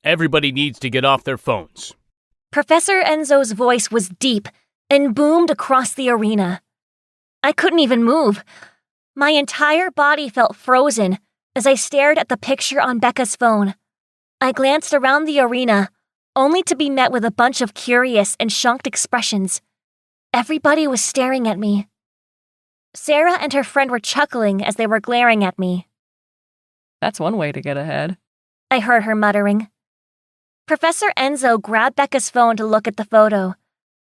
Everybody needs to get off their phones. Professor Enzo's voice was deep and boomed across the arena. I couldn't even move. My entire body felt frozen as I stared at the picture on Becca's phone. I glanced around the arena, only to be met with a bunch of curious and shocked expressions. Everybody was staring at me. Sarah and her friend were chuckling as they were glaring at me. That's one way to get ahead, I heard her muttering. Professor Enzo grabbed Becca's phone to look at the photo.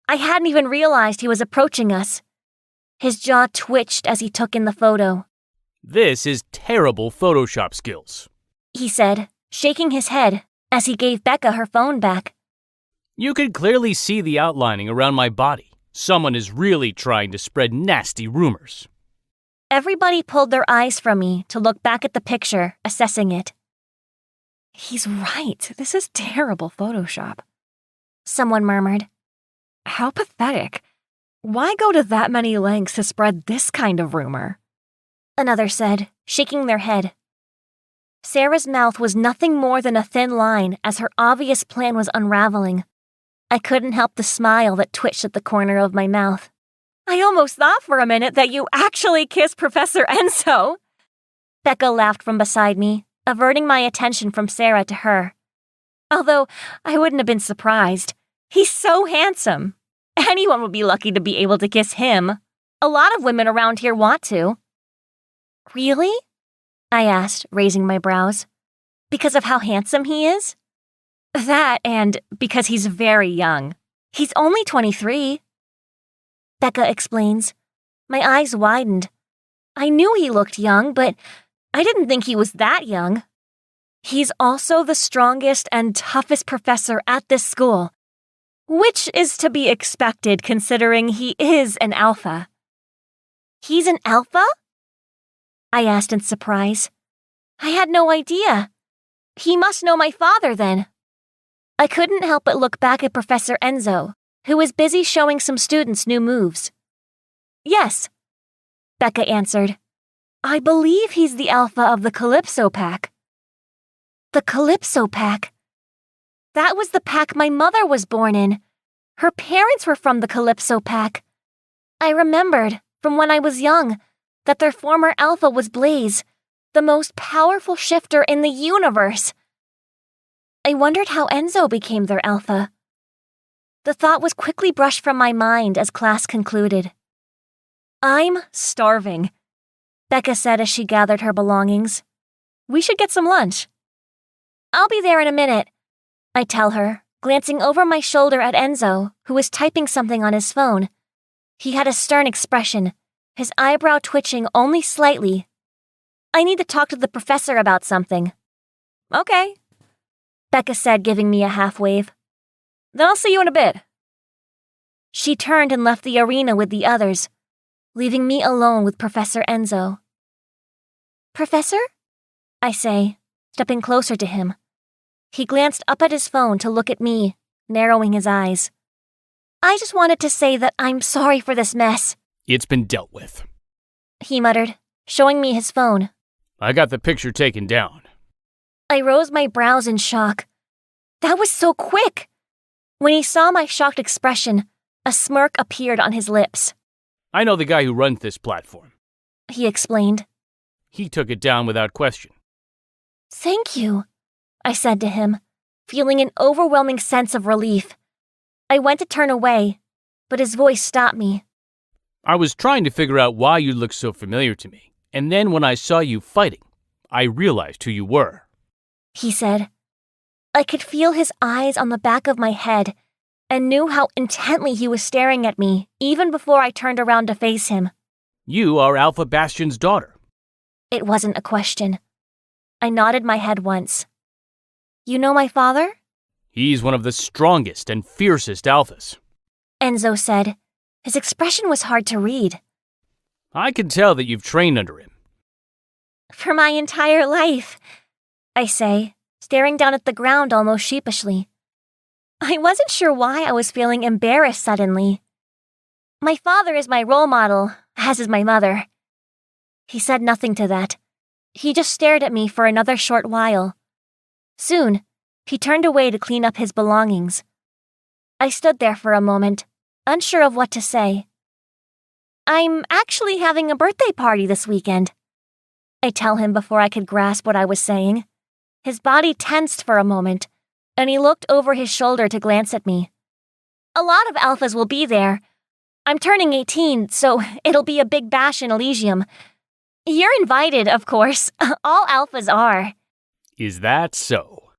I hadn't even realized he was approaching us. His jaw twitched as he took in the photo. This is terrible Photoshop skills, he said, shaking his head as he gave Becca her phone back. You can clearly see the outlining around my body. Someone is really trying to spread nasty rumors. Everybody pulled their eyes from me to look back at the picture, assessing it. He's right. This is terrible Photoshop, someone murmured. How pathetic. Why go to that many lengths to spread this kind of rumor? Another said, shaking their head. Sarah's mouth was nothing more than a thin line as her obvious plan was unraveling. I couldn't help the smile that twitched at the corner of my mouth. I almost thought for a minute that you actually kissed Professor Enzo. Becca laughed from beside me, averting my attention from Sarah to her. Although I wouldn't have been surprised. He's so handsome. Anyone would be lucky to be able to kiss him. A lot of women around here want to. Really? I asked, raising my brows. Because of how handsome he is? That and because he's very young. He's only 23. Becca explains. My eyes widened. I knew he looked young, but I didn't think he was that young. He's also the strongest and toughest professor at this school, which is to be expected considering he is an alpha. He's an alpha? I asked in surprise. I had no idea. He must know my father then. I couldn't help but look back at Professor Enzo, who was busy showing some students new moves. Yes, Becca answered. I believe he's the alpha of the Calypso pack. The Calypso pack? That was the pack my mother was born in. Her parents were from the Calypso pack. I remembered, from when I was young, that their former alpha was Blaze, the most powerful shifter in the universe. I wondered how Enzo became their alpha. The thought was quickly brushed from my mind as class concluded. I'm starving, Becca said as she gathered her belongings. We should get some lunch. I'll be there in a minute, I tell her, glancing over my shoulder at Enzo, who was typing something on his phone. He had a stern expression, his eyebrow twitching only slightly. I need to talk to the professor about something. Okay, Becca said, giving me a half wave. Then I'll see you in a bit. She turned and left the arena with the others, leaving me alone with Professor Enzo. Professor? I say, stepping closer to him. He glanced up at his phone to look at me, narrowing his eyes. I just wanted to say that I'm sorry for this mess. It's been dealt with, he muttered, showing me his phone. I got the picture taken down. I rose my brows in shock. That was so quick. When he saw my shocked expression, a smirk appeared on his lips. I know the guy who runs this platform, he explained. He took it down without question. Thank you, I said to him, feeling an overwhelming sense of relief. I went to turn away, but his voice stopped me. I was trying to figure out why you looked so familiar to me, and then when I saw you fighting, I realized who you were. He said. I could feel his eyes on the back of my head and knew how intently he was staring at me even before I turned around to face him. You are Alpha Bastion's daughter. It wasn't a question. I nodded my head once. You know my father? He's one of the strongest and fiercest alphas, Enzo said. His expression was hard to read. I can tell that you've trained under him. For my entire life, I say, staring down at the ground almost sheepishly. I wasn't sure why I was feeling embarrassed suddenly. My father is my role model, as is my mother. He said nothing to that. He just stared at me for another short while. Soon, He turned away to clean up his belongings. I stood there for a moment, unsure of what to say. I'm actually having a birthday party this weekend, I tell him before I could grasp what I was saying. His body tensed for a moment, and he looked over his shoulder to glance at me. A lot of alphas will be there. I'm turning 18, so it'll be a big bash in Elysium. You're invited, of course. All alphas are. Is that so?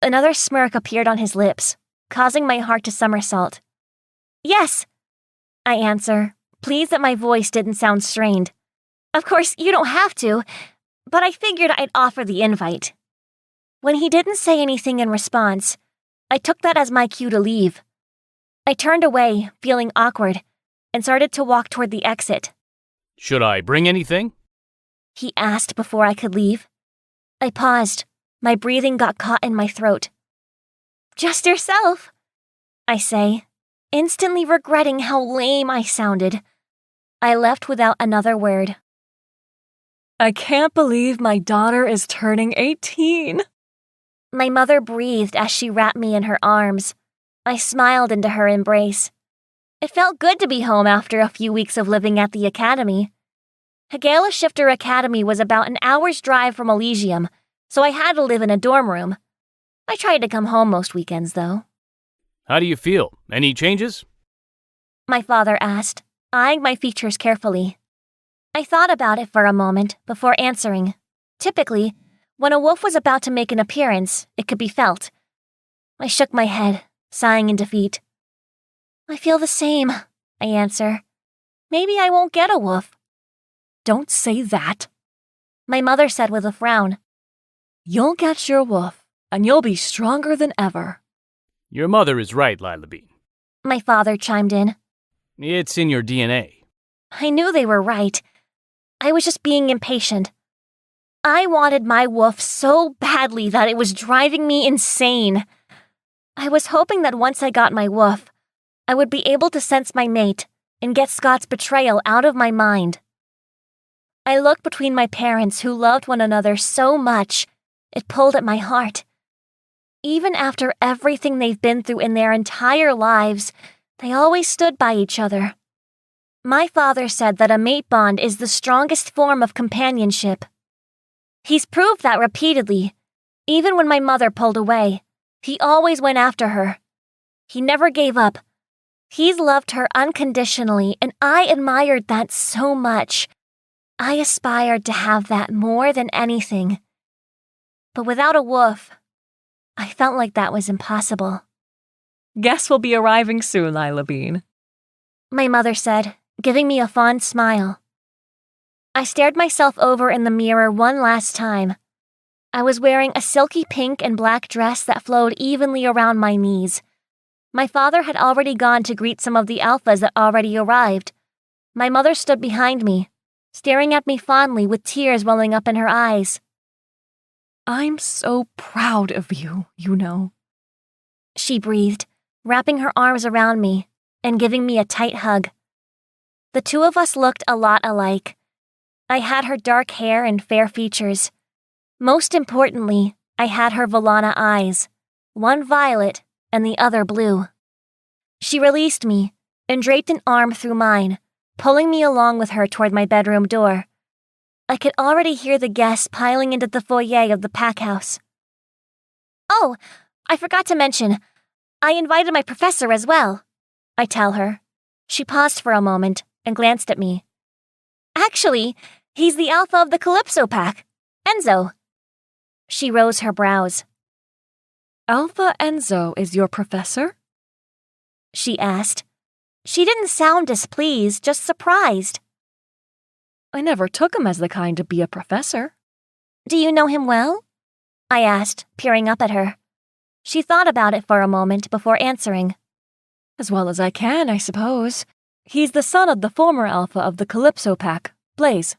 Another smirk appeared on his lips, causing my heart to somersault. Yes, I answer, pleased that my voice didn't sound strained. Of course, you don't have to, but I figured I'd offer the invite. When he didn't say anything in response, I took that as my cue to leave. I turned away, feeling awkward, and started to walk toward the exit. Should I bring anything? He asked before I could leave. I paused. My breathing got caught in my throat. Just yourself, I say, instantly regretting how lame I sounded. I left without another word. I can't believe my daughter is turning 18. My mother breathed as she wrapped me in her arms. I smiled into her embrace. It felt good to be home after a few weeks of living at the academy. Hagala Shifter Academy was about an hour's drive from Elysium, so I had to live in a dorm room. I tried to come home most weekends, though. How do you feel? Any changes? My father asked, eyeing my features carefully. I thought about it for a moment before answering. Typically, when a wolf was about to make an appearance, it could be felt. I shook my head, sighing in defeat. I feel the same, I answer. Maybe I won't get a wolf. Don't say that, my mother said with a frown. You'll get your wolf, and you'll be stronger than ever. Your mother is right, Lila Bean. My father chimed in. It's in your DNA. I knew they were right. I was just being impatient. I wanted my wolf so badly that it was driving me insane. I was hoping that once I got my wolf, I would be able to sense my mate and get Scott's betrayal out of my mind. I looked between my parents who loved one another so much, it pulled at my heart. Even after everything they've been through in their entire lives, they always stood by each other. My father said that a mate bond is the strongest form of companionship. He's proved that repeatedly. Even when my mother pulled away, he always went after her. He never gave up. He's loved her unconditionally, and I admired that so much. I aspired to have that more than anything. But without a wolf, I felt like that was impossible. Guess we'll be arriving soon, Lila Bean, my mother said, giving me a fond smile. I stared myself over in the mirror one last time. I was wearing a silky pink and black dress that flowed evenly around my knees. My father had already gone to greet some of the alphas that already arrived. My mother stood behind me, staring at me fondly with tears welling up in her eyes. I'm so proud of you, you know, she breathed, wrapping her arms around me and giving me a tight hug. The two of us looked a lot alike. I had her dark hair and fair features. Most importantly, I had her Volana eyes, one violet and the other blue. She released me and draped an arm through mine, pulling me along with her toward my bedroom door. I could already hear the guests piling into the foyer of the pack house. Oh, I forgot to mention, I invited my professor as well, I tell her. She paused for a moment and glanced at me. Actually, he's the alpha of the Calypso pack, Enzo. She rose her brows. Alpha Enzo is your professor? She asked. She didn't sound displeased, just surprised. I never took him as the kind to be a professor. Do you know him well? I asked, peering up at her. She thought about it for a moment before answering. As well as I can, I suppose. He's the son of the former alpha of the Calypso pack, Blaze.